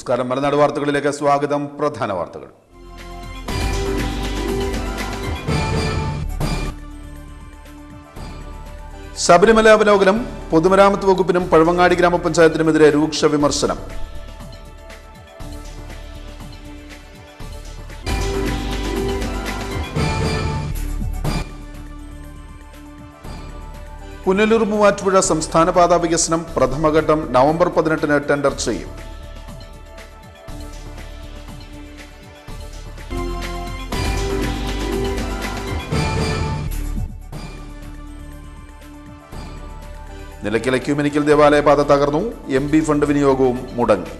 നമസ്കാരം. മലനാട് വാർത്തകളിലേക്ക് സ്വാഗതം. പ്രധാന വാർത്തകൾ. ശബരിമല അവലോകനം. പൊതുമരാമത്ത് വകുപ്പിനും പഴവങ്ങാടി ഗ്രാമപഞ്ചായത്തിനുമെതിരെ രൂക്ഷ വിമർശനം. പുനലൂർ മൂവാറ്റുപുഴ സംസ്ഥാന പാതാ വികസനം പ്രഥമഘട്ടം നവംബർ 18-ന് ടെൻഡർ ചെയ്യും. നിലയ്ക്കൽ എക്യുമെനിക്കൽ ദേവാലയ പാത തകർന്നു. MP ഫണ്ട് വിനിയോഗവും മുടങ്ങി.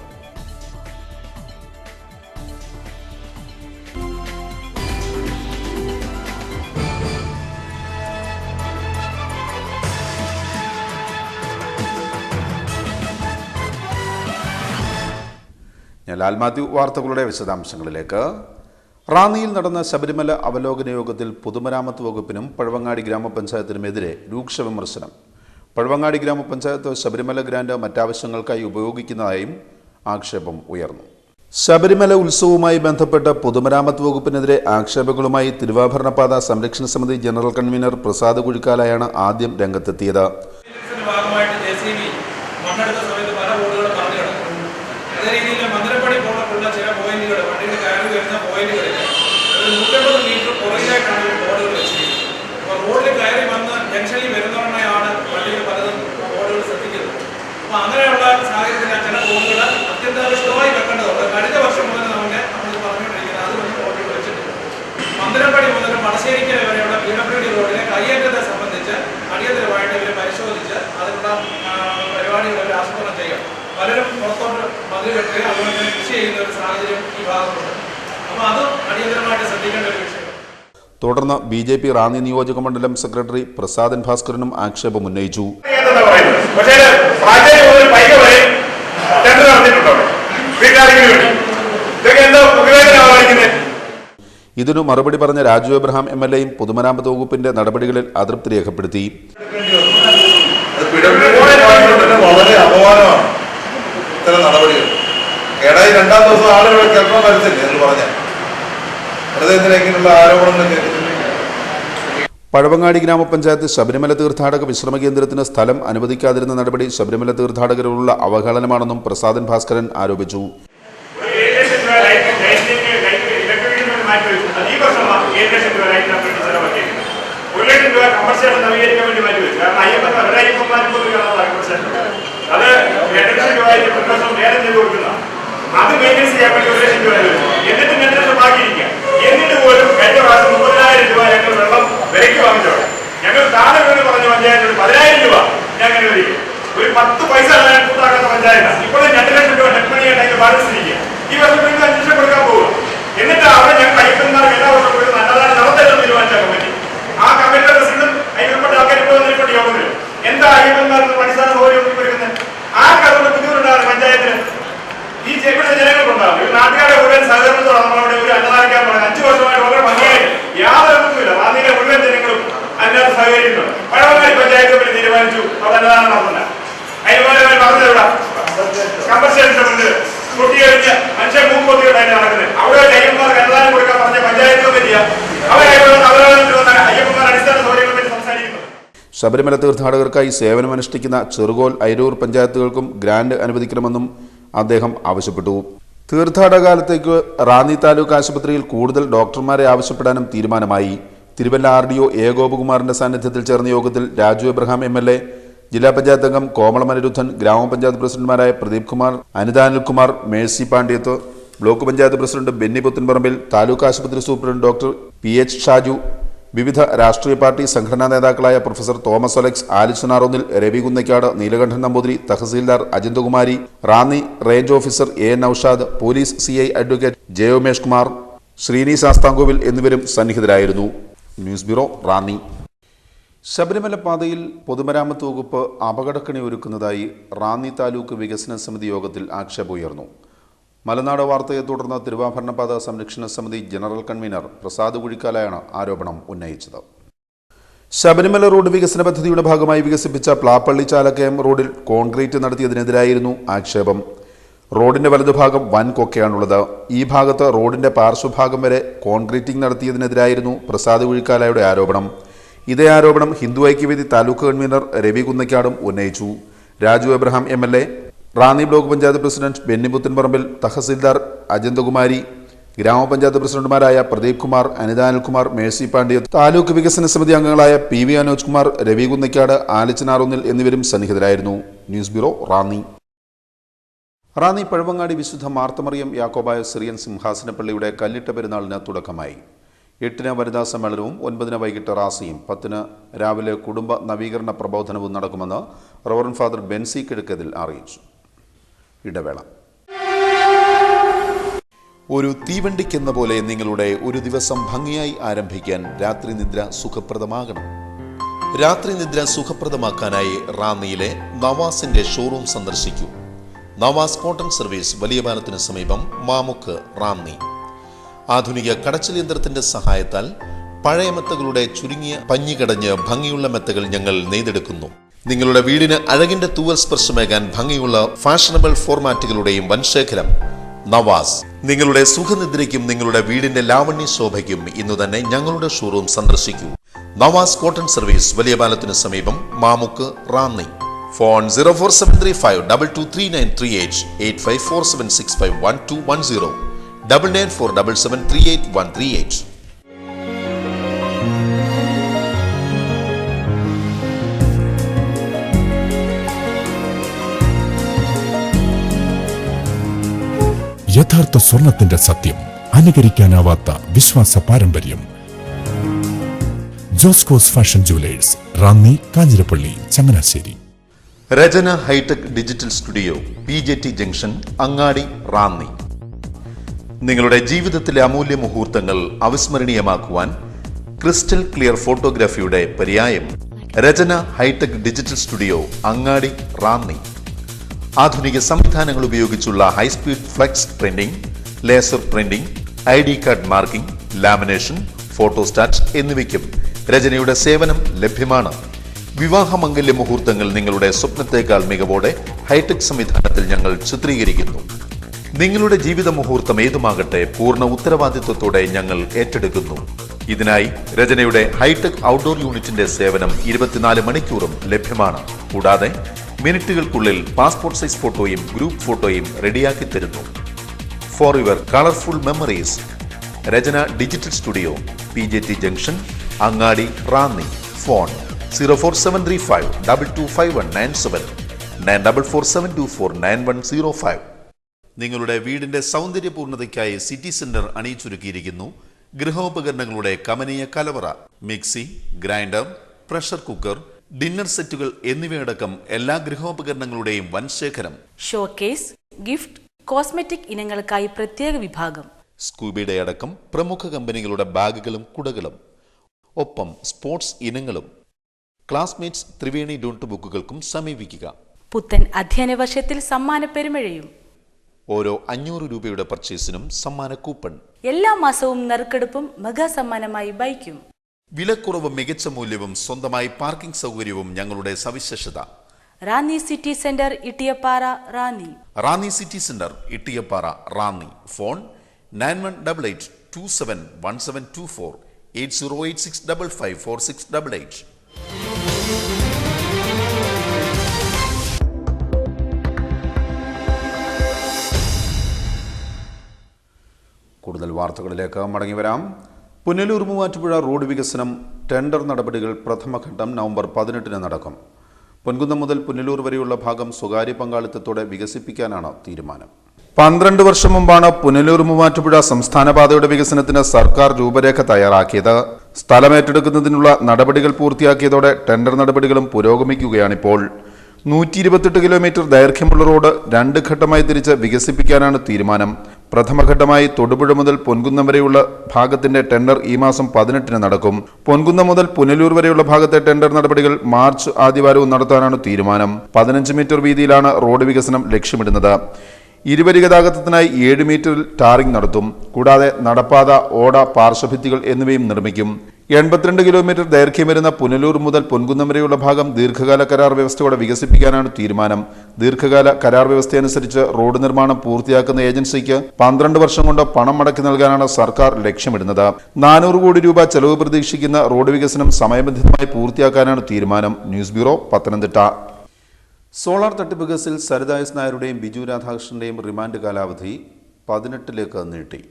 ലാൽ മാത്യു വാർത്തകളുടെ വിശദാംശങ്ങളിലേക്ക്. റാന്നിയിൽ നടന്ന ശബരിമല അവലോകന യോഗത്തിൽ പൊതുമരാമത്ത് വകുപ്പിനും പഴവങ്ങാടി ഗ്രാമപഞ്ചായത്തിനുമെതിരെ രൂക്ഷ വിമർശനം. പഴവങ്ങാടി ഗ്രാമപഞ്ചായത്ത് ശബരിമല ഗ്രാന്റ് മറ്റാവശ്യങ്ങൾക്കായി ഉപയോഗിക്കുന്നതായും ആക്ഷേപം ഉയർന്നു. ശബരിമല ഉത്സവവുമായി ബന്ധപ്പെട്ട് പൊതുമരാമത്ത് വകുപ്പിനെതിരെ ആക്ഷേപങ്ങളുമായി തിരുവാഭരണപാത സംരക്ഷണ സമിതി ജനറൽ കൺവീനർ പ്രസാദ് കുഴിക്കാലയാണ് ആദ്യം രംഗത്തെത്തിയത്. അങ്ങനെയുള്ള സാഹചര്യത്തിൽ ചില ബോർഡുകൾ അത്യന്താപേക്ഷിതമായി വെക്കേണ്ടതുണ്ട്. കഴിഞ്ഞ വർഷം മുതൽ നമുക്ക് നമ്മൾ പറഞ്ഞുകൊണ്ടിരിക്കുന്നത് അതൊന്നും ബോർഡുകൾ വെച്ചിട്ടില്ല. മന്ദിരപ്പടി മുതൽ മടശ്ശേരിക്കര വരെയുള്ള PWD റോഡിലെ കയ്യേറ്റത്തെ സംബന്ധിച്ച് അടിയന്തരമായിട്ട് ഇവരെ പരിശോധിച്ച് അതിനുള്ള പരിപാടികൾ അവർ ആസൂത്രണം ചെയ്യണം. പലരും പുറത്തോട്ട് മതിൽ കെട്ടുക, അതുപോലെ തന്നെ കൃഷി ചെയ്യുന്ന ഒരു സാഹചര്യം ഈ ഭാഗത്തുണ്ട്. അപ്പോൾ അതും അടിയന്തരമായിട്ട് ശ്രദ്ധിക്കേണ്ട ഒരു വിഷയം. തുടർന്ന് BJP റാന്നി നിയോജക മണ്ഡലം സെക്രട്ടറി പ്രസാദൻ ഭാസ്കരനും ആക്ഷേപം ഉന്നയിച്ചു. ഇതിനു മറുപടി പറഞ്ഞ രാജു എബ്രഹാം MLAയും പൊതുമരാമത്ത് വകുപ്പിന്റെ നടപടികളിൽ അതൃപ്തി രേഖപ്പെടുത്തി. വളരെ അപമാനമാണ് ഇത്തരം നടപടികൾ. ഏടായി രണ്ടാം ദിവസം ആളുകൾ കേൾക്കാൻ വരത്തില്ലേ എന്ന് പറഞ്ഞാൽ പഴവങ്ങാടി ഗ്രാമപഞ്ചായത്ത് ശബരിമല തീർത്ഥാടക വിശ്രമ കേന്ദ്രത്തിന് സ്ഥലം അനുവദിക്കാതിരുന്ന നടപടി ശബരിമല തീർത്ഥാടകരോടുള്ള അവഹേളനമാണെന്നും പ്രസാദൻ ഭാസ്കരൻ ആരോപിച്ചു. അത് മെയിൻറ്റെയിൻസ് ചെയ്യാൻ വേണ്ടി 1 ലക്ഷം രൂപ എന്നിട്ട് മെയിൻറ്റെയിൻസ് ബാക്കിയിരിക്കുക. എന്നിട്ട് പോലും കഴിഞ്ഞ പ്രാവശ്യം 30,000 രൂപ ഞങ്ങൾ വെള്ളം വിലയ്ക്ക് വാങ്ങിച്ചോളാം. ഞങ്ങൾ താഴെ വീട് പറഞ്ഞ പഞ്ചായത്തോട് 10,000 രൂപ ഞാൻ അനുവദിക്കും. ഒരു 10 പൈസ കൂട്ടാക്കുന്ന പഞ്ചായത്താണ്. ഇപ്പോഴും 2 ലക്ഷം രൂപ നെറ്റ് മണിയായിട്ട് അതിന് ബാലൻസ് ഇരിക്കുക. ഈ വർഷം വീണ്ടും 5 ലക്ഷം കൊടുക്കാൻ പോവുക. എന്നിട്ട് അവിടെ ഞങ്ങൾ അയ്യപ്പന്മാർക്ക് എല്ലാ വർഷം പോയി നല്ലതാണ് നടത്തരുതെന്ന് തീരുമാനിച്ച കമ്മിറ്റി. ആ കമ്മിറ്റിയുടെ പ്രസിഡന്റ് അതിൽപ്പെട്ട ആൾക്കാർ ഇപ്പോൾ വന്നിട്ട് യോഗത്തിൽ എന്താ അയ്യപ്പന്മാർക്ക് അടിസ്ഥാന സൗകര്യം ഒരുക്കുന്നത്? ആർക്കതുകൊണ്ട് ബുദ്ധിമുട്ടുണ്ടാകും പഞ്ചായത്തിന്? ഈ ചെപ്പിടുന്ന ജനങ്ങൾക്കുണ്ടാകും. ഒരു നാട്ടുകാരുടെ മുഴുവൻ സഹകരണത്തോടെ നമ്മളവിടെ ഒരു അന്നദാനിക്കാൻ പറഞ്ഞത് 5 വർഷമായിട്ട് വളരെ ഭംഗിയായിട്ട് യാതൊരു ഒന്നുമില്ല. റാന്നിയിലെ മുഴുവൻ ജനങ്ങളും അതിനകത്ത് സഹകരിക്കുന്നുണ്ട്. പഴവങ്ങാടി പഞ്ചായത്ത് കമ്മിറ്റി തീരുമാനിച്ചു അവിടെ അന്നദാനം നടത്തുന്നില്ല. അതിനുപോലെ പറഞ്ഞിവിടെ കമ്പൽസേഷൻ ഉണ്ട്. കുട്ടികഴിഞ്ഞ് മനുഷ്യൻ മൂക്കൊത്തിയുടെ അതിന് നടക്കുന്നത്. അവിടെ അയ്യപ്പന്മാർക്ക് അന്നദാനം കൊടുക്കാൻ പറഞ്ഞ പഞ്ചായത്ത് കമ്മിറ്റിയാണ് അയ്യപ്പന്മാർ അടിസ്ഥാന സൗകര്യങ്ങളെ പറ്റി സംസാരിക്കുന്നത്. ശബരിമല തീർത്ഥാടകർക്കായി സേവനമനുഷ്ഠിക്കുന്ന ചെറുകോൽ, അയിരൂർ പഞ്ചായത്തുകൾക്കും ഗ്രാന്റ് അനുവദിക്കണമെന്നും അദ്ദേഹം ആവശ്യപ്പെട്ടു. തീർത്ഥാടകകാലത്തേക്ക് റാന്നി താലൂക്ക് ആശുപത്രിയിൽ കൂടുതൽ ഡോക്ടർമാരെ ആവശ്യപ്പെടാനും തീരുമാനമായി. Thiruvalla RDO A. ഗോപകുമാറിന്റെ സാന്നിധ്യത്തിൽ ചേർന്ന യോഗത്തിൽ രാജു എബ്രഹാം MLA, ജില്ലാ പഞ്ചായത്ത് അംഗം കോമളം അനിരുദ്ധൻ, ഗ്രാമപഞ്ചായത്ത് പ്രസിഡന്റുമാരായ Pradeep Kumar, Anitha Anilkumar, Mercy Pandyath, block panchayat president Benny Puthenparambil, taluk ആശുപത്രി സൂപ്രണ്ട് ഡോക്ടർ PH ഷാജു, വിവിധ രാഷ്ട്രീയ പാർട്ടി സംഘടനാ നേതാക്കളായ പ്രൊഫസർ തോമസ് അലക്സ്, ആലിസൺ ആറോന്നിൽ, Ravi Kunnakkad, Neelakantan Namboothiri, tahsildar Ajanthakumari, Ranni range officer A. Naushad, police CI advocate J. Umesh Kumar, Sreeni Sasthamkovil എന്നിവരും സന്നിഹിതരായിരുന്നു. News bureau, Ranni. ശബരിമല പാതയിൽ പൊതുമരാമത്ത് വകുപ്പ് അപകടക്കണി ഒരുക്കുന്നതായി റാന്നി താലൂക്ക് വികസന സമിതി യോഗത്തിൽ ആക്ഷേപമുയർന്നു. മലനാട് വാർത്തയെ തുടർന്ന് തിരുവാഭരണപാത സംരക്ഷണ സമിതി ജനറൽ കൺവീനർ പ്രസാദ് കുഴിക്കാലയാണ് ആരോപണം ഉന്നയിച്ചത്. ശബരിമല റോഡ് വികസന പദ്ധതിയുടെ ഭാഗമായി വികസിപ്പിച്ച പ്ലാപ്പള്ളി ചാലക്കയം റോഡിൽ കോൺക്രീറ്റ് നടത്തിയതിനെതിരായിരുന്നു ആക്ഷേപം. റോഡിന്റെ വലതുഭാഗം വൻ കൊക്കയാണുള്ളത്. ഈ ഭാഗത്ത് റോഡിന്റെ പാർശ്വഭാഗം വരെ കോൺക്രീറ്റിംഗ് നടത്തിയതിനെതിരായിരുന്നു പ്രസാദ് കുഴിക്കാലയുടെ ആരോപണം. ഇതേ ആരോപണം ഹിന്ദു ഐക്യവേദി താലൂക്ക് കൺവീനർ രവി കുന്നയ്ക്കാടും ഉന്നയിച്ചു. Raju Abraham MLA, Ranni block panchayat president Benny Puthenparambil, tahsildar Ajanthakumari, ഗ്രാമപഞ്ചായത്ത് പ്രസിഡന്റുമാരായ പ്രദീപ് കുമാർ, അനിത അനിൽകുമാർ, മേഴ്സി പാണ്ഡ്യ, താലൂക്ക് വികസന സമിതി അംഗങ്ങളായ PV അനോജ് കുമാർ, രവി കുന്നയ്ക്കാട്, ആലിച്ചനാറുന്നിൽ എന്നിവരും സന്നിഹിതരായിരുന്നു. News bureau, Ranni. റാന്നി പഴവങ്ങാടി വിശുദ്ധ മാർത്തമറിയം യാക്കോബായ സിറിയൻ സിംഹാസനപ്പള്ളിയുടെ കല്ലിട്ട പെരുന്നാളിന് തുടക്കമായി. 8-ന് വനിതാ സമ്മേളനവും 9-ന് വൈകിട്ട് റാസിയും 10-ന് രാവിലെ കുടുംബ നവീകരണ പ്രബോധനവും നടക്കുമെന്ന് റവറൻ ഫാദർ ബെൻസി കിഴക്കതിൽ അറിയിച്ചു. ഇടവേള. ഒരു തീവണ്ടിക്കെന്ന പോലെ നിങ്ങളുടെ ഒരു ദിവസം ഭംഗിയായി ആരംഭിക്കാൻ രാത്രി നിദ്ര സുഖപ്രദമാകണം. രാത്രി നിദ്ര സുഖപ്രദമാക്കാനായി റാന്നിയിലെ നവാസിന്റെ ഷോറൂം സന്ദർശിക്കൂ. നവാസ് കോട്ടൺ സർവീസ് വലിയ പാലത്തിന് സമീപം, മാമുക്ക്, റാന്നി. ആധുനിക കടച്ചൽ യന്ത്രത്തിന്റെ സഹായത്താൽ പഴയ മെത്തകളുടെ ചുരുങ്ങിയ പഞ്ഞികടഞ്ഞ് ഭംഗിയുള്ള മെത്തകൾ ഞങ്ങൾ നെയ്തെടുക്കുന്നു. നിങ്ങളുടെ വീടിന് അഴകിന്റെ തൂവൽ സ്പർശമേകാൻ ഭംഗിയുള്ള ഫാഷനബിൾ ഫോർമാറ്റുകളുടെയും വൻശേഖരം. നവാസ്. നിങ്ങളുടെ സുഖനിദ്രയ്ക്കും നിങ്ങളുടെ വീടിന്റെ ലാവണ്യ ശോഭയ്ക്കും ഇന്നു തന്നെ ഞങ്ങളുടെ ഷോറൂം സന്ദർശിക്കൂ. നവാസ് കോട്ടൺ സർവീസ് വലിയ പാലത്തിന് സമീപം, മാമുക്ക്, റാന്നി. ഫോൺ 04735 223938 8547651210 9947738138. യഥാർത്ഥ സ്വർണത്തിന്റെ സത്യം, അനുകരിക്കാനാവാത്ത വിശ്വാസ പാരമ്പര്യം. Joscos fashion jewellers, Ranni, Kanjirappally, Changanassery. Rachana hitech digital studio, PJT junction, Angadi, Ranni. നിങ്ങളുടെ ജീവിതത്തിലെ അമൂല്യ മുഹൂർത്തങ്ങൾ അവിസ്മരണീയമാക്കുവാൻ ക്രിസ്റ്റൽ ക്ലിയർ ഫോട്ടോഗ്രാഫിയുടെ പര്യായം. Rachana hitech digital studio, Angadi, Ranni. ആധുനിക സംവിധാനങ്ങൾ ഉപയോഗിച്ചുള്ള high speed flex printing, laser printing, ID card marking, lamination, photostat എന്നിവയ്ക്കും രചനയുടെ സേവനം ലഭ്യമാണ്. വിവാഹമംഗല്യ മുഹൂർത്തങ്ങൾ നിങ്ങളുടെ സ്വപ്നത്തേക്കാൾ മികവോടെ ഹൈടെക് സംവിധാനത്തിൽ ഞങ്ങൾ ചിത്രീകരിക്കുന്നു. നിങ്ങളുടെ ജീവിത മുഹൂർത്തം ഏതുമാകട്ടെ, പൂർണ്ണ ഉത്തരവാദിത്വത്തോടെ ഞങ്ങൾ ഏറ്റെടുക്കുന്നു. ഇതിനായി രചനയുടെ ഹൈടെക് ഔട്ട്ഡോർ യൂണിറ്റിന്റെ സേവനം 24 മണിക്കൂറും ലഭ്യമാണ്. കൂടാതെ മിനിറ്റുകൾക്കുള്ളിൽ പാസ്പോർട്ട് സൈസ് ഫോട്ടോയും ഗ്രൂപ്പ് ഫോട്ടോയും റെഡിയാക്കി തരുന്നു. For your colourful memories, Rachana digital studio, PJT junction, Angadi, Ranni. Phone 04735 225197 9447249105. നിങ്ങളുടെ വീടിന്റെ സൗന്ദര്യപൂർണ്ണതയ്ക്കായി സിറ്റി സെന്റർ അണിയിച്ചൊരുക്കിയിരിക്കുന്നു ഗൃഹോപകരണങ്ങളുടെ കമനീയ കലവറ. Mixie, grinder, pressure cooker, dinner സെറ്റുകൾ എന്നിവയടക്കം എല്ലാ ഗൃഹോപകരണങ്ങളുടെയും വൻശേഖരം. ഷോക്കേസ്, ഗിഫ്റ്റ്, കോസ്മെറ്റിക് ഇനങ്ങൾക്കായി പ്രത്യേക വിഭാഗം. സ്കൂബിയുടെ അടക്കം പ്രമുഖ കമ്പനികളുടെ ബാഗുകളും കുടകളും, ഒപ്പം സ്പോർട്സ് ഇനങ്ങളും. ക്ലാസ്മേറ്റ്സ് ത്രിവേണി നോട്ട് ബുക്കുകൾക്കും സമീപിക്കുക. പുത്തൻ അധ്യയന വർഷത്തിൽ സമ്മാന പെരുമഴയും. ഓരോ 500 രൂപയുടെ പർച്ചേസിനും സമ്മാന കൂപ്പൺ. എല്ലാ മാസവും നറുക്കെടുപ്പും മെഗാ സമ്മാനമായി ബൈക്കും. വിലക്കുറവും മികച്ച മൂല്യവും സ്വന്തമായി പാർക്കിംഗ് സൗകര്യവും ഞങ്ങളുടെ സവിശേഷത. Ranni city centre, Ittiyappara, Ranni. Ranni city centre, Ittiyappara, Ranni. Phone 9188271724 8086554688. കൂടുതൽ വാർത്തകളിലേക്ക് മടങ്ങി വരാം. പുനലൂർ മൂവാറ്റുപുഴ റോഡ് വികസനം ടെൻഡർ നടപടികൾ പ്രഥമഘട്ടം നവംബർ 18-ന് നടക്കും. പൊൻകുന്നം മുതൽ പുനലൂർ വരെയുള്ള ഭാഗം സ്വകാര്യ പങ്കാളിത്തത്തോടെ വികസിപ്പിക്കാനാണ് തീരുമാനം. 12 വർഷം മുമ്പാണ് പുനലൂർ മൂവാറ്റുപുഴ സംസ്ഥാന പാതയുടെ വികസനത്തിന് സർക്കാർ രൂപരേഖ തയ്യാറാക്കിയത്. സ്ഥലമേറ്റെടുക്കുന്നതിനുള്ള നടപടികൾ പൂർത്തിയാക്കിയതോടെ ടെൻഡർ നടപടികളും പുരോഗമിക്കുകയാണിപ്പോൾ. 128 കിലോമീറ്റർ ദൈർഘ്യമുള്ള റോഡ് 2 ഘട്ടമായി തിരിച്ച് വികസിപ്പിക്കാനാണ് തീരുമാനം. പ്രഥമഘട്ടമായി തൊടുപുഴ മുതൽ പൊൻകുന്നം വരെയുള്ള ഭാഗത്തിന്റെ ടെൻഡർ ഈ മാസം 18-ന് നടക്കും. പൊൻകുന്നം മുതൽ പുനലൂർ വരെയുള്ള ഭാഗത്തെ ടെൻഡർ നടപടികൾ മാർച്ച് ആദ്യവാരവും നടത്താനാണ് തീരുമാനം. 15 മീറ്റർ വീതിയിലാണ് റോഡ് വികസനം ലക്ഷ്യമിടുന്നത്. ഇരുവരി ഗതാഗതത്തിനായി 7 മീറ്ററിൽ ടാറിംഗ് നടത്തും. കൂടാതെ നടപ്പാത, ഓട, പാർശ്വഭിത്തികൾ എന്നിവയും നിർമ്മിക്കും. 82 കിലോമീറ്റർ ദൈർഘ്യം വരുന്ന പുനലൂർ മുതൽ പൊൻകുന്നം വരെയുള്ള ഭാഗം ദീർഘകാല കരാർ വ്യവസ്ഥയോടെ വികസിപ്പിക്കാനാണ് തീരുമാനം. ദീർഘകാല കരാർ വ്യവസ്ഥയനുസരിച്ച് റോഡ് നിർമ്മാണം പൂർത്തിയാക്കുന്ന ഏജൻസിക്ക് 12 വർഷം കൊണ്ട് പണം മടക്കി നൽകാനാണ് സർക്കാർ ലക്ഷ്യമിടുന്നത്. 400 കോടി രൂപ ചെലവ് പ്രതീക്ഷിക്കുന്ന റോഡ് വികസനം സമയബന്ധിതമായി പൂർത്തിയാക്കാനാണ് തീരുമാനം. News bureau, Pathanamthitta. സോളാർ തട്ടിപ്പ് കേസിൽ സരിത എസ് നായരുടെയും ബിജു രാധാകൃഷ്ണന്റെയും റിമാൻഡ് കാലാവധി 18ലേക്ക് നീട്ടി.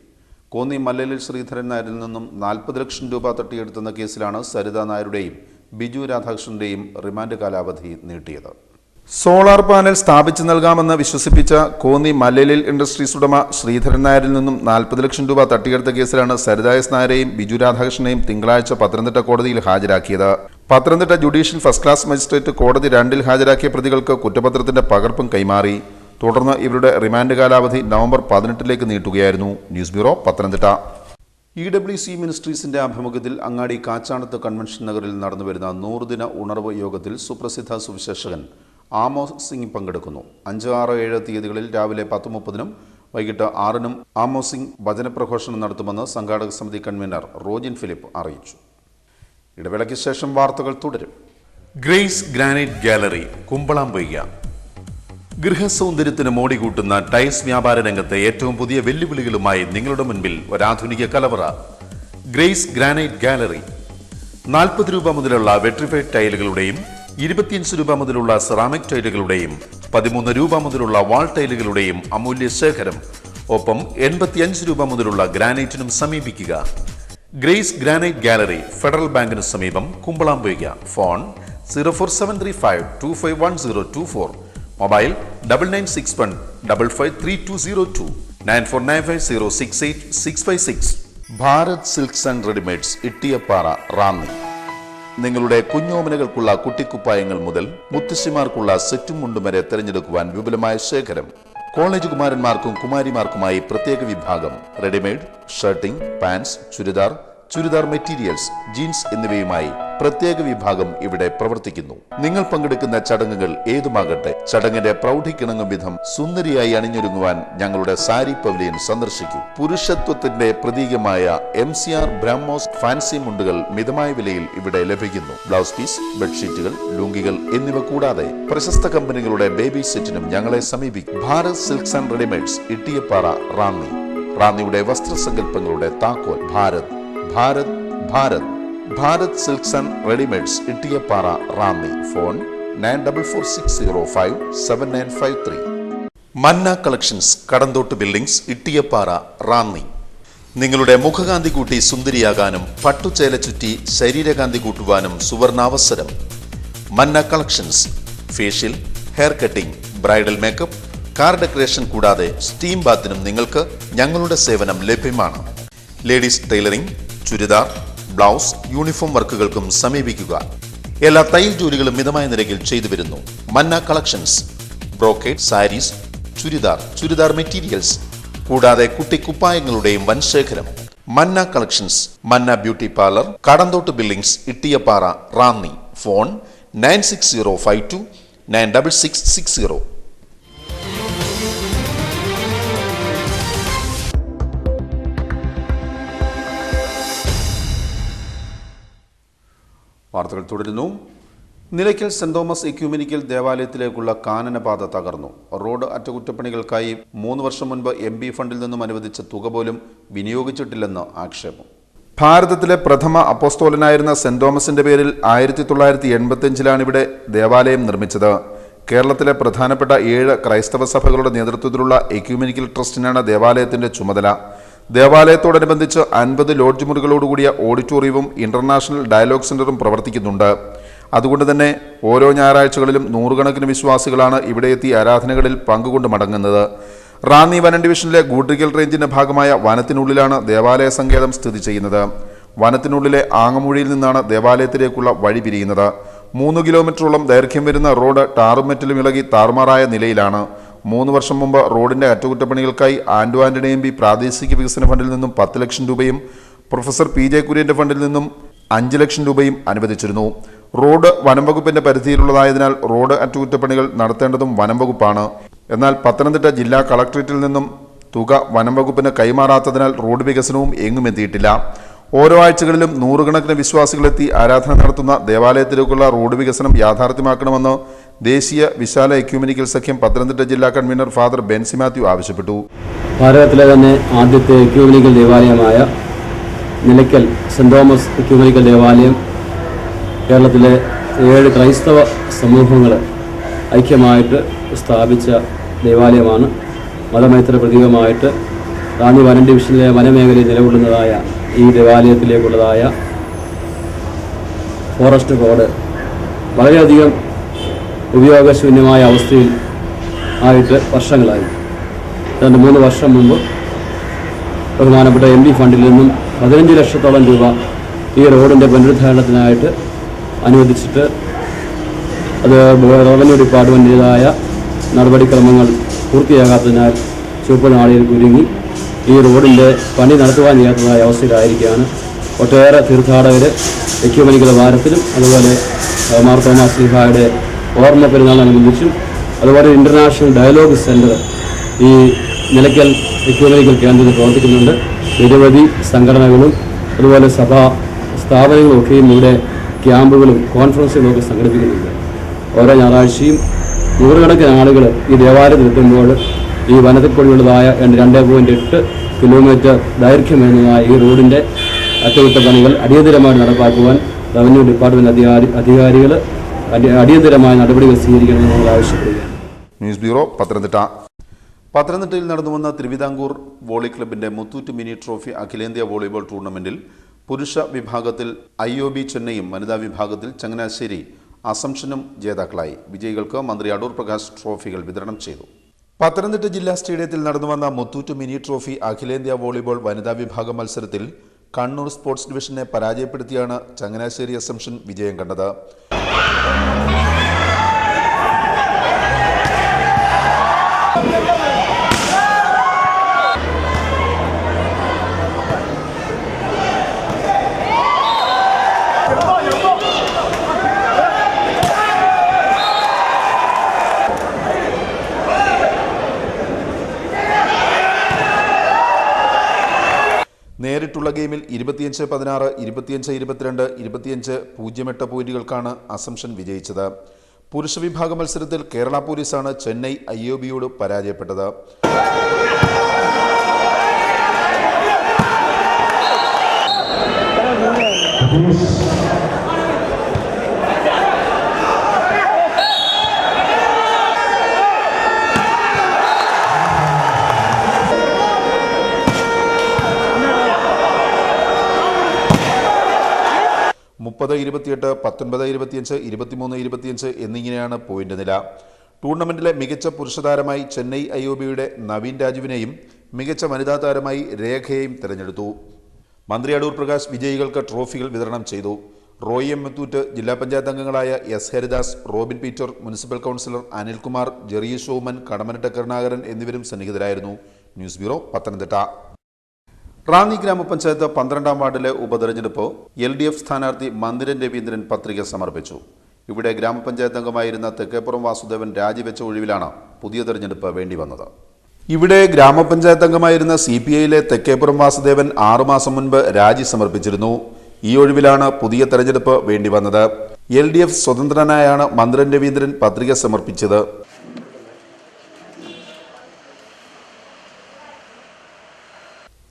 കോന്നി മല്ലേലിൽ ശ്രീധരൻ നായരിൽ നിന്നും 40 ലക്ഷം രൂപ തട്ടിയെടുത്തെന്ന കേസിലാണ് സരിത നായരുടെയും ബിജു രാധാകൃഷ്ണന്റെയും റിമാൻഡ് കാലാവധി നീട്ടിയത്. സോളാർ പാനൽ സ്ഥാപിച്ചു നൽകാമെന്ന് വിശ്വസിപ്പിച്ച കോന്നി മല്ലേലിൽ ഇൻഡസ്ട്രീസ് ഉടമ ശ്രീധരൻ നായരിൽ നിന്നും 40 ലക്ഷം രൂപ തട്ടിയെടുത്ത കേസിലാണ് സരിത എസ് നായരെയും ബിജു രാധാകൃഷ്ണനെയും തിങ്കളാഴ്ച പത്തനംതിട്ട കോടതിയിൽ ഹാജരാക്കിയത്. Pathanamthitta judicial first class magistrate കോടതി 2 രാജരാക്കിയ പ്രതികൾക്ക് കുറ്റപത്രത്തിന്റെ പകർപ്പും കൈമാറി. തുടർന്ന് ഇവരുടെ റിമാൻഡ് കാലാവധി നവംബർ 18ലേക്ക് നീട്ടുകയായിരുന്നു. News bureau, Pathanamthitta. EWC മിനിസ്ട്രീസിന്റെ ആഭിമുഖ്യത്തിൽ അങ്ങാടി കാച്ചാണത്ത് കൺവെൻഷൻ നഗറിൽ നടന്നുവരുന്ന 100 ദിന ഉണർവ് യോഗത്തിൽ സുപ്രസിദ്ധ സുവിശേഷകൻ ആമോസ് സിംഗ് പങ്കെടുക്കുന്നു. 5, 6, 7 തീയതികളിൽ രാവിലെ 10:30 വൈകിട്ട് 6 ആമോസ് സിംഗ് വചനപ്രഘോഷണം നടത്തുമെന്ന് സംഘാടക സമിതി കൺവീനർ റോജിൻ ഫിലിപ്പ് അറിയിച്ചു. ഇടവേളയ്ക്ക് ശേഷം വാർത്തകൾ തുടരും. Grace granite gallery, Kumbalampoika. ഗൃഹസൗന്ദര്യത്തിന് മോടി കൂട്ടുന്ന ടൈൽസ് വ്യാപാര രംഗത്തെ ഏറ്റവും പുതിയ വെല്ലുവിളികളുമായി നിങ്ങളുടെ മുൻപിൽ ഒരാധുനിക കലവറ. Grace granite gallery. 40 രൂപ മുതലുള്ള വെട്രിഫൈഡ് ടൈലുകളുടെയും 25 രൂപ മുതലുള്ള സെറാമിക് ടൈലുകളുടെയും 13 രൂപ മുതലുള്ള വാൾ ടൈലുകളുടെയും അമൂല്യ ശേഖരം. ഒപ്പം 85 രൂപ മുതലുള്ള ഗ്രാനൈറ്റിനും സമീപിക്കുക. ഗ്രേസ് ഗ്രാനൈറ്റ് ഗാലറി, ഫെഡറൽ ബാങ്കിന് സമീപം, Kumbalampoika. Phone 04735 251024. Mobile 9961 553202 9495068656. Bharat silks and readymades, Ittiyappara, Ranni. നിങ്ങളുടെ കുഞ്ഞോമനകൾക്കുള്ള കുട്ടിക്കുപ്പായങ്ങൾ മുതൽ മുത്തശ്ശിമാർക്കുള്ള സെറ്റും മുണ്ടും വരെ തിരഞ്ഞെടുക്കുവാൻ വിപുലമായ ശേഖരം. കോളേജ് കുമാരന്മാർക്കും കുമാരിമാർക്കുമായി പ്രത്യേക വിഭാഗം. Readymade shirting, pants, churidar materials, jeans എന്നിവയുമായി പ്രത്യേക വിഭാഗം ഇവിടെ പ്രവർത്തിക്കുന്നു. നിങ്ങൾ പങ്കെടുക്കുന്ന ചടങ്ങുകൾ ഏതുമാകട്ടെ, ചടങ്ങിന്റെ പ്രൗഢിക്കിണങ്ങും വിധം സുന്ദരിയായി അണിഞ്ഞൊരുങ്ങുവാൻ ഞങ്ങളുടെ സാരി പവലിയൻ സന്ദർശിക്കൂ. പുരുഷത്വത്തിന്റെ പ്രതീകമായ MCR ബ്രഹ്മോസ് ഫാൻസി മുണ്ടുകൾ മിതമായ വിലയിൽ ഇവിടെ ലഭിക്കുന്നു. ബ്ലൗസ് പീസ്, ബെഡ്ഷീറ്റുകൾ, ലുങ്കികൾ എന്നിവ കൂടാതെ പ്രശസ്ത കമ്പനികളുടെ ബേബി സെറ്റിനും ഞങ്ങളെ സമീപിക്കും. Bharat silks and readymades, Ittiyappara, Ranni. റാന്നിയുടെ വസ്ത്രസങ്കല്പങ്ങളുടെ താക്കോൽ. Bharat silks and readymades, Ittiyappara, Ranni. Phone 9460579953. Manna collections, Kadanthottu buildings, Ittiyappara, Ranni. നിങ്ങളുടെ മുഖകാന്തി കൂട്ടി സുന്ദരിയാകാനും പട്ടുചേല ചുറ്റി ശരീരകാന്തി കൂട്ടുവാനും സുവർണാവസരം. Manna collections. Facial, hair cutting, bridal makeup, car decoration കൂടാതെ സ്റ്റീം ബാത്തിനും നിങ്ങൾക്ക് ഞങ്ങളുടെ സേവനം ലഭ്യമാണ്. Ladies tailoring, churidar, blouse, uniform വർക്കുകൾക്കും സമീപിക്കുക. എല്ലാ തയ്യൽ ജോലികളും മിതമായ നിരക്കിൽ ചെയ്തു വരുന്നു. Manna collections. Brocade, saris, churidar materials കൂടാതെ കുട്ടിക്കുപ്പായങ്ങളുടെയും വൻ ശേഖരം. Manna collections. Manna beauty parlour, Kadanthottu buildings, Ittiyappara, Ranni. Phone 9605296660. വാർത്തകൾ തുടരുന്നു. നിലയ്ക്കൽ സെന്റ് തോമസ് എക്യൂമെനിക്കൽ ദേവാലയത്തിലേക്കുള്ള കാനനപാത തകർന്നു. റോഡ് അറ്റകുറ്റപ്പണികൾക്കായി 3 വർഷം മുൻപ് MP ഫണ്ടിൽ നിന്നും അനുവദിച്ച തുക പോലും വിനിയോഗിച്ചിട്ടില്ലെന്ന് ആക്ഷേപം. ഭാരതത്തിലെ പ്രഥമ അപ്പോസ്തോലനായിരുന്ന സെന്റ് തോമസിന്റെ പേരിൽ 1985 ഇവിടെ ദേവാലയം നിർമ്മിച്ചത്. കേരളത്തിലെ പ്രധാനപ്പെട്ട 7 ക്രൈസ്തവ സഭകളുടെ നേതൃത്വത്തിലുള്ള എക്യൂമെനിക്കൽ ട്രസ്റ്റിനാണ് ദേവാലയത്തിന്റെ ചുമതല. ദേവാലയത്തോടനുബന്ധിച്ച് 50 ലോഡ്ജ് മുറികളോടുകൂടിയ ഓഡിറ്റോറിയവും ഇന്റർനാഷണൽ ഡയലോഗ് സെന്ററും പ്രവർത്തിക്കുന്നുണ്ട്. അതുകൊണ്ട് തന്നെ ഓരോ ഞായറാഴ്ചകളിലും 100 കണക്കിന് വിശ്വാസികളാണ് ഇവിടെ എത്തി ആരാധനകളിൽ പങ്കുകൊണ്ട് മടങ്ങുന്നത്. റാന്നി വനം ഡിവിഷനിലെ ഗൂഡ്രിക്കൽ റേഞ്ചിന്റെ ഭാഗമായ വനത്തിനുള്ളിലാണ് ദേവാലയ സങ്കേതം സ്ഥിതി ചെയ്യുന്നത്. വനത്തിനുള്ളിലെ ആങ്ങമൂഴിയിൽ നിന്നാണ് ദേവാലയത്തിലേക്കുള്ള വഴി പിരിയുന്നത്. 3 കിലോമീറ്ററോളം ദൈർഘ്യം വരുന്ന റോഡ് ടാറും മെറ്റലും ഇളകി താറുമാറായ നിലയിലാണ്. 3 വർഷം മുമ്പ് റോഡിന്റെ അറ്റകുറ്റപ്പണികൾക്കായി ആന്റോ ആന്റണി MP പ്രാദേശിക വികസന ഫണ്ടിൽ നിന്നും 10 ലക്ഷം രൂപയും പ്രൊഫസർ PJ കുര്യന്റെ ഫണ്ടിൽ നിന്നും 5 ലക്ഷം രൂപയും അനുവദിച്ചിരുന്നു. റോഡ് വനം വകുപ്പിന്റെ പരിധിയിലുള്ളതായതിനാൽ റോഡ് അറ്റകുറ്റപ്പണികൾ നടത്തേണ്ടതും വനം വകുപ്പാണ്. എന്നാൽ പത്തനംതിട്ട ജില്ലാ കളക്ടറേറ്റിൽ നിന്നും തുക വനം വകുപ്പിന് കൈമാറാത്തതിനാൽ റോഡ് വികസനവും എങ്ങും എത്തിയിട്ടില്ല. ഓരോ ആഴ്ചകളിലും നൂറുകണക്കിന് വിശ്വാസികളെത്തി ആരാധന നടത്തുന്ന ദേവാലയത്തിലേക്കുള്ള റോഡ് വികസനം യാഥാർത്ഥ്യമാക്കണമെന്ന് ദേശീയ വിശാല എക്യൂമെനിക്കൽ സഖ്യം പത്തനംതിട്ട ജില്ലാ കൺവീനർ ഫാദർ ബെൻസി മാത്യു ആവശ്യപ്പെട്ടു. ഭാരതത്തിലെ തന്നെ ആദ്യത്തെ എക്യൂമെനിക്കൽ ദേവാലയമായ നിലയ്ക്കൽ സെന്റ് തോമസ് എക്യൂമെനിക്കൽ ദേവാലയം കേരളത്തിലെ 7 ക്രൈസ്തവ സമൂഹങ്ങൾ ഐക്യമായിട്ട് സ്ഥാപിച്ച ദേവാലയമാണ്. മതമൈത്രി പ്രതീകമായിട്ട് റാന്നി വനം ഡിവിഷനിലെ വനമേഖലയിൽ നിലകൊള്ളുന്നതായ ഈ ദേവാലയത്തിലേക്കുള്ളതായ ഫോറസ്റ്റ് കോഡ് വളരെയധികം ഉപയോഗശൂന്യമായ അവസ്ഥയിൽ ആയിട്ട് വർഷങ്ങളായി. 2-3 വർഷം മുമ്പ് ബഹുമാനപ്പെട്ട MP ഫണ്ടിൽ നിന്നും 15 ലക്ഷത്തോളം രൂപ ഈ റോഡിൻ്റെ പുനരുദ്ധാരണത്തിനായിട്ട് അനുവദിച്ചിട്ട് അത് റവന്യൂ ഡിപ്പാർട്ട്മെൻറ്റിൻ്റെതായ നടപടിക്രമങ്ങൾ പൂർത്തിയാകാത്തതിനാൽ ചുവപ്പ് നാളിൽ കുരുങ്ങി ഈ റോഡിൻ്റെ പണി നടത്തുവാൻ ചെയ്യാത്തതായ അവസ്ഥയിലായിരിക്കുകയാണ്. ഒട്ടേറെ തീർത്ഥാടകർ എക്യൂമെനിക്കൽ വാരത്തിലും അതുപോലെ മാർ തോമസ് ശ്ലീഹായുടെ ഓർമ്മ പെരുന്നാളിനനുബന്ധിച്ചും അതുപോലെ ഇൻ്റർനാഷണൽ ഡയലോഗ് സെൻറ്റർ ഈ നിലയ്ക്കൽ എക്യൂമെനിക്കൽ കേന്ദ്രത്തിൽ പ്രവർത്തിക്കുന്നുണ്ട്. നിരവധി സംഘടനകളും അതുപോലെ സഭാ സ്ഥാപനങ്ങളുമൊക്കെയും ഇവിടെ ക്യാമ്പുകളും കോൺഫറൻസുകളും ഒക്കെ സംഘടിപ്പിക്കുന്നുണ്ട്. ഓരോ ഞായറാഴ്ചയും നൂറുകണക്കിന് ആളുകൾ ഈ ദേവാലയത്തിലെത്തുമ്പോൾ ഈ വനത്തിൽ കൂടിയുള്ളതായ 2.8 കിലോമീറ്റർ ദൈർഘ്യം വരുന്നതായ ഈ റോഡിൻ്റെ അറ്റകുറ്റപ്പണികൾ അടിയന്തരമായി നടപ്പാക്കുവാൻ റവന്യൂ ഡിപ്പാർട്ട്മെൻറ്റ് അധികാരികൾ അടിയന്തരമായ നടപടികൾ സ്വീകരിക്കണമെന്ന് നമ്മൾ ആവശ്യപ്പെടുകയാണ്. News bureau Pathanamthitta. പത്തനംതിട്ടയിൽ നടന്നുവന്ന തിരുവിതാംകൂർ വോളി ക്ലബിന്റെ മുത്തൂറ്റ് മിനി ട്രോഫി അഖിലേന്ത്യാ വോളിബോൾ ടൂർണമെന്റിൽ പുരുഷ വിഭാഗത്തിൽ IOB ചെന്നൈയും വനിതാ വിഭാഗത്തിൽ ചങ്ങനാശ്ശേരി അസംഷനും ജേതാക്കളായി. വിജയികൾക്ക് മന്ത്രി അടൂർ പ്രകാശ് ട്രോഫികൾ വിതരണം ചെയ്തു. പത്തനംതിട്ട ജില്ലാ സ്റ്റേഡിയത്തിൽ നടന്നുവന്ന മുത്തൂറ്റ് മിനി ട്രോഫി അഖിലേന്ത്യാ വോളിബോൾ വനിതാ വിഭാഗം മത്സരത്തിൽ കണ്ണൂർ സ്പോർട്സ് ഡിവിഷനെ പരാജയപ്പെടുത്തിയാണ് ചങ്ങനാശ്ശേരി അസംഷൻ വിജയം കണ്ടത്. നേരിട്ടുള്ള ഗെയിമിൽ 25-16, 25-22, 25-08 പോയിന്റുകൾക്കാണ് അസംഷൻ വിജയിച്ചത്. പുരുഷ വിഭാഗ മത്സരത്തിൽ കേരള പോലീസാണ് ചെന്നൈ IOBയോട് പരാജയപ്പെട്ടത്. മുപ്പത് 28, 19-25, 23-25 എന്നിങ്ങനെയാണ് പോയിന്റ് നില. ടൂർണമെന്റിലെ മികച്ച പുരുഷതാരമായി ചെന്നൈ IOBയുടെ നവീൻ രാജുവിനെയും മികച്ച വനിതാ താരമായി രേഖയെയും തിരഞ്ഞെടുത്തു. മന്ത്രി അടൂർ പ്രകാശ് വിജയികൾക്ക് ട്രോഫികൾ വിതരണം ചെയ്തു. റോയി M. മുത്തൂറ്റ്, ജില്ലാ പഞ്ചായത്ത് അംഗങ്ങളായ S. Haridas, Robin Peter, municipal councillor Anilkumar, Jerry Shoman, Kadammanitta Karunakaran എന്നിവരും സന്നിഹിതരായിരുന്നു. News bureau Pathanamthitta. റാന്നി ഗ്രാമപഞ്ചായത്ത് 12-ാം വാർഡിലെ ഉപതെരഞ്ഞെടുപ്പ് LDF സ്ഥാനാർത്ഥി മന്ദിരൻ രവീന്ദ്രൻ പത്രിക സമർപ്പിച്ചു. ഇവിടെ ഗ്രാമപഞ്ചായത്ത് അംഗമായിരുന്ന തെക്കേപ്പുറം വാസുദേവൻ രാജിവെച്ച ഒഴിവിലാണ് പുതിയ തെരഞ്ഞെടുപ്പ് വേണ്ടിവന്നത്. ഇവിടെ ഗ്രാമപഞ്ചായത്ത് അംഗമായിരുന്ന CPIയിലെ തെക്കേപ്പുറം വാസുദേവൻ 6 മാസം മുൻപ് രാജി സമർപ്പിച്ചിരുന്നു. ഈ ഒഴിവിലാണ് പുതിയ തെരഞ്ഞെടുപ്പ് വേണ്ടിവന്നത്. LDF സ്വതന്ത്രനായാണ് മന്ദിരൻ രവീന്ദ്രൻ പത്രിക സമർപ്പിച്ചത്.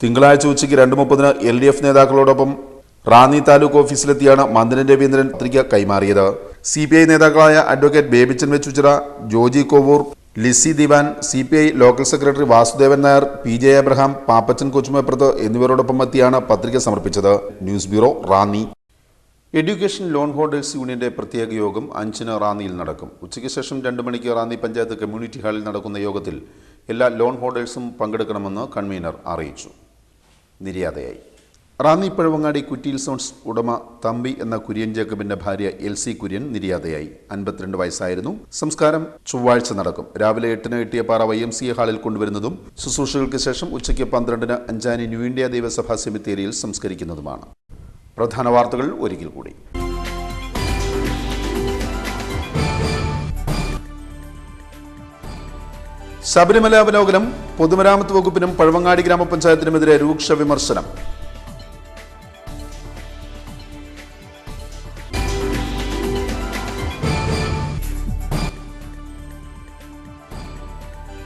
തിങ്കളാഴ്ച ഉച്ചയ്ക്ക് 2:30 LDF നേതാക്കളോടൊപ്പം റാന്നി താലൂക്ക് ഓഫീസിലെത്തിയാണ് മന്ദിരൻ രവീന്ദ്രൻ പത്രിക കൈമാറിയത്. CPI നേതാക്കളായ advocate Babychan Vechoochira, Joji Kovoor, Lissy Diwan, CPI local secretary Vasudevan Nair, PJ Abraham, Pappachan Kochumeppurath എന്നിവരോടൊപ്പം എത്തിയാണ് പത്രിക സമർപ്പിച്ചത്. News bureau Ranni. Education loan holders യൂണിയന്റെ പ്രത്യേക യോഗം 5-ന് റാന്നിയിൽ നടക്കും. ഉച്ചയ്ക്ക് ശേഷം 2 മണിക്ക് റാന്നി പഞ്ചായത്ത് കമ്മ്യൂണിറ്റി ഹാളിൽ നടക്കുന്ന യോഗത്തിൽ എല്ലാ ലോൺ ഹോൾഡേഴ്സും പങ്കെടുക്കണമെന്ന് കൺവീനർ അറിയിച്ചു. നിര്യാതയായി. റാന്നി പഴവങ്ങാടി കുറ്റിയിൽ സോൺസ് ഉടമ തമ്പി എന്ന കുര്യൻ ജേക്കബിന്റെ ഭാര്യ LC കുര്യൻ നിര്യാതയായി. 52 വയസ്സായിരുന്നു. സംസ്കാരം ചൊവ്വാഴ്ച നടക്കും. രാവിലെ 8-ന് ഇട്ടിയപ്പാറ YMCA ഹാളിൽ കൊണ്ടുവരുന്നതും ശുശ്രൂഷകൾക്ക് ശേഷം ഉച്ചയ്ക്ക് 12-ന് അഞ്ചാനി ന്യൂ ഇന്ത്യ ദൈവസഭാ സെമിത്തേരിയിൽ സംസ്കരിക്കുന്നതുമാണ്. പ്രധാന വാർത്തകൾ ഒരിക്കൽ കൂടി. ശബരിമല അവലോകനം. പൊതുമരാമത്ത് വകുപ്പിനും പഴവങ്ങാടി ഗ്രാമപഞ്ചായത്തിനുമെതിരെ രൂക്ഷ വിമർശനം.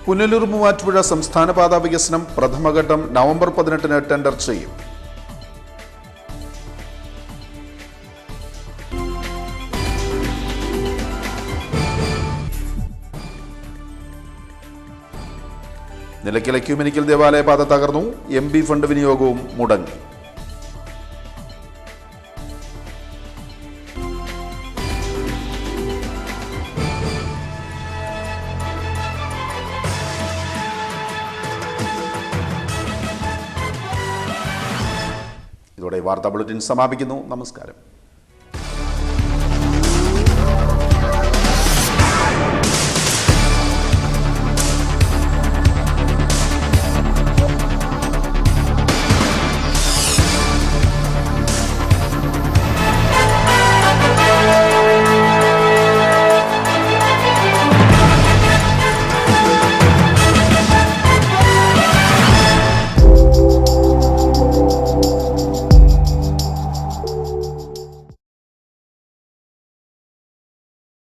പുനലൂർ മൂവാറ്റുപുഴ സംസ്ഥാന പാതാ വികസനം പ്രഥമഘട്ടം നവംബർ 18-ന് ടെൻഡർ ചെയ്യും. നിലയ്ക്കൽ എക്യുമെനിക്കൽ ദേവാലയ പാത തകർന്നു. MP ഫണ്ട് വിനിയോഗവും മുടങ്ങി. ഇതോടെ വാർത്താ ബുള്ളറ്റിൻ സമാപിക്കുന്നു. നമസ്കാരം.